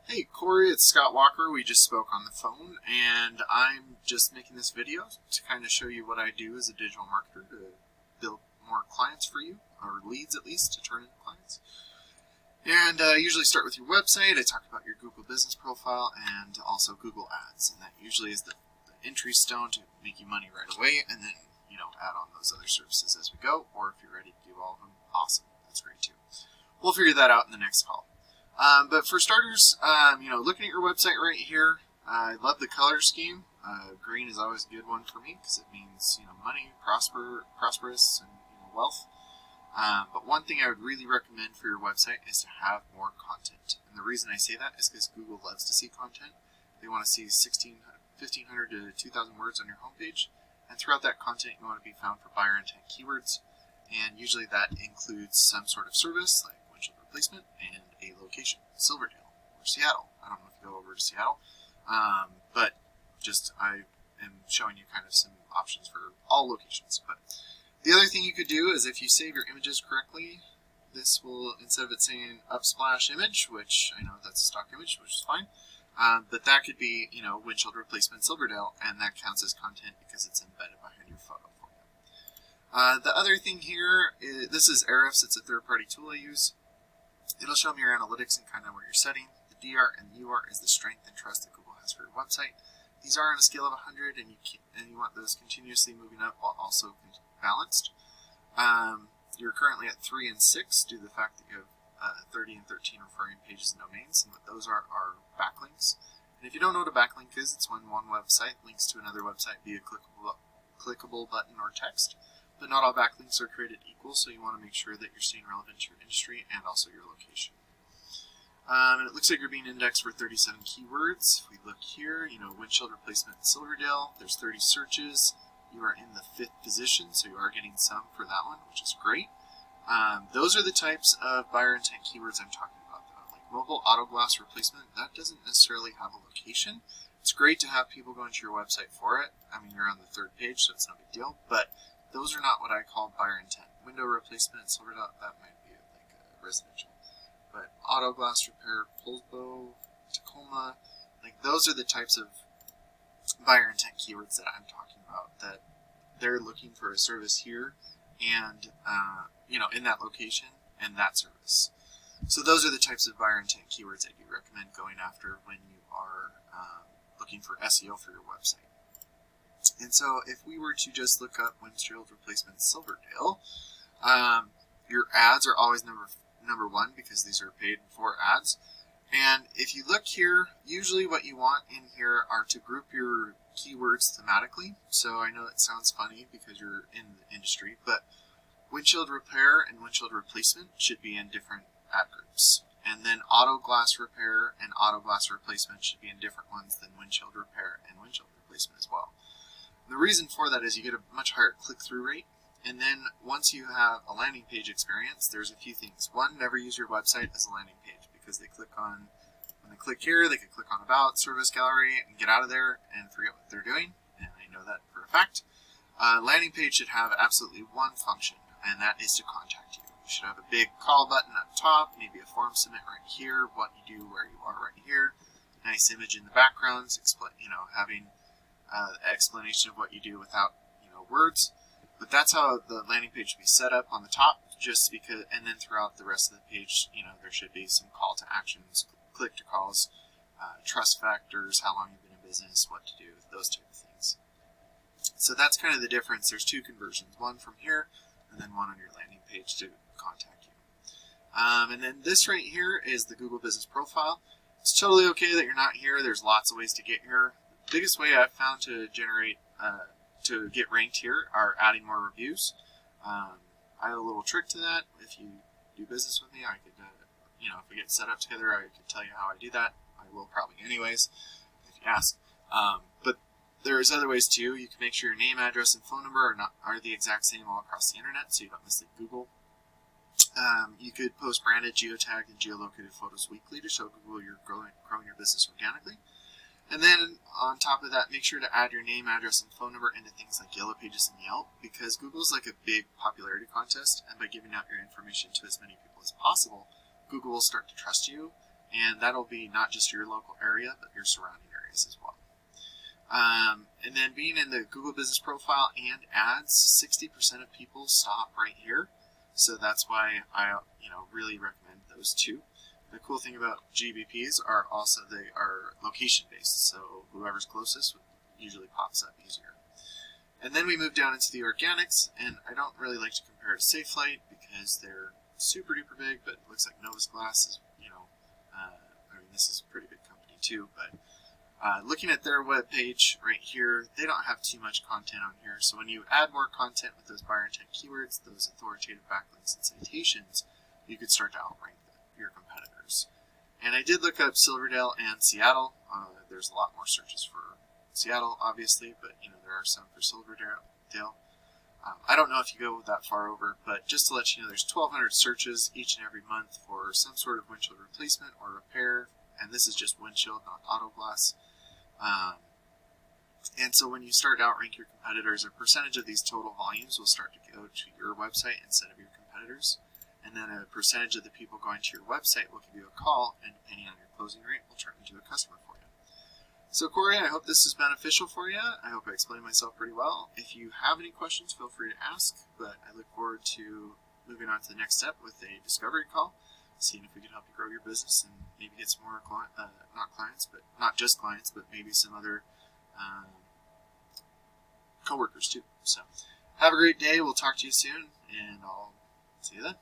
Hey Corey, it's Scott Walker. We just spoke on the phone, and I'm just making this video to kind of show you what I do as a digital marketer to build more clients for you, or leads at least, to turn into clients. And I usually start with your website. I talk about your Google business profile and also Google Ads, and that usually is the entry stone to make you money right away, and then add on those other services as we go. Or if you're ready to do all of them, awesome, that's great too. We'll figure that out in the next call. But for starters, looking at your website right here, I love the color scheme. Green is always a good one for me because it means money, prosperous, and wealth. But one thing I would really recommend for your website is to have more content. And the reason I say that is because Google loves to see content. They want to see 1,500 to 2,000 words on your homepage. And throughout that content, you want to be found for buyer intent keywords. And usually that includes some sort of service like windshield replacement and a location, Silverdale or Seattle. I don't know if you go over to Seattle, but just I am showing you kind of some options for all locations. But the other thing you could do is if you save your images correctly, this will, instead of it saying upsplash image, which I know that's a stock image, which is fine, but that could be, windshield replacement Silverdale, and that counts as content because it's embedded behind your photo for you. The other thing here, this is Ahrefs. It's a third-party tool I use. It'll show me your analytics and kind of where you're setting. The DR and the UR is the strength and trust that Google has for your website. These are on a scale of 100, and you want those continuously moving up while also balanced. You're currently at 3 and 6 due to the fact that you have 30 and 13 referring pages and domains, and what those are backlinks. And if you don't know what a backlink is, it's when one website links to another website via clickable button or text. But not all backlinks are created equal, so you want to make sure that you're staying relevant to your industry and also your location. And it looks like you're being indexed for 37 keywords. If we look here, windshield replacement in Silverdale, there's 30 searches. You are in the 5th position, so you are getting some for that one, which is great. Those are the types of buyer intent keywords I'm talking about, though. Like mobile auto glass replacement, that doesn't necessarily have a location. It's great to have people going to your website for it. I mean, you're on the 3rd page, so it's no big deal, but those are not what I call buyer intent. Window replacement, Silverdale, that might be like a residential. But auto glass repair, Polsbo, Tacoma, like those are the types of buyer intent keywords that I'm talking about, that they're looking for a service here and, in that location and that service. So those are the types of buyer intent keywords I do recommend going after when you are looking for SEO for your website. And so if we were to just look up windshield replacement Silverdale, your ads are always number 1 because these are paid for ads. And if you look here, usually what you want in here are to group your keywords thematically. So I know it sounds funny because you're in the industry, but windshield repair and windshield replacement should be in different ad groups. And then auto glass repair and auto glass replacement should be in different ones than windshield repair and windshield replacement as well. The reason for that is you get a much higher click-through rate. And then once you have a landing page experience, there's a few things. One, never use your website as a landing page because when they click here, they can click on About, Service Gallery, and get out of there and forget what they're doing. And I know that for a fact. Landing page should have absolutely one function, and that is to contact you. You should have a big call button up top, maybe a form submit right here, what you do, where you are right here, nice image in the background, having explanation of what you do without words. But that's how the landing page should be set up on the top, just because, and then throughout the rest of the page, there should be some call to actions, click to calls, trust factors, how long you've been in business, what to do, those type of things. So that's kind of the difference. There's 2 conversions, one from here and then one on your landing page to contact you. And then this right here is the Google Business Profile. It's totally okay that you're not here. There's lots of ways to get here. The biggest way I've found to get ranked here are adding more reviews. I have a little trick to that. If you do business with me, I could, if we get set up together, I could tell you how I do that. I will probably anyways, if you ask. But there's other ways too. You can make sure your name, address, and phone number are the exact same all across the internet, so you don't mislead Google. You could post branded, geotagged, and geolocated photos weekly to show Google you're growing your business organically. And then on top of that, make sure to add your name, address, and phone number into things like Yellow Pages and Yelp, because Google's like a big popularity contest, and by giving out your information to as many people as possible, Google will start to trust you and that'll be not just your local area, but your surrounding areas as well. And then being in the Google Business Profile and Ads, 60% of people stop right here. So that's why I really recommend those two. The cool thing about GBPs are also they are location based, so whoever's closest usually pops up easier. And then we move down into the organics, and I don't really like to compare to Safelite because they're super duper big, but it looks like Novus Glass is, I mean, this is a pretty big company too, but looking at their web page right here, they don't have too much content on here. So when you add more content with those buyer intent keywords, those authoritative backlinks and citations, you could start to outrank your competitors. And I did look up Silverdale and Seattle. There's a lot more searches for Seattle, obviously, but there are some for Silverdale. I don't know if you go that far over, but just to let you know, there's 1,200 searches each and every month for some sort of windshield replacement or repair, and this is just windshield, not auto glass. And so when you start to outrank your competitors, a percentage of these total volumes will start to go to your website instead of your competitors. And then a percentage of the people going to your website will give you a call, and depending on your closing rate, will turn into a customer for you. So Corey, I hope this is beneficial for you. I hope I explained myself pretty well. If you have any questions, feel free to ask, but I look forward to moving on to the next step with a discovery call, seeing if we can help you grow your business and maybe get some more not just clients, but maybe some other coworkers too. So have a great day. We'll talk to you soon, and I'll see you then.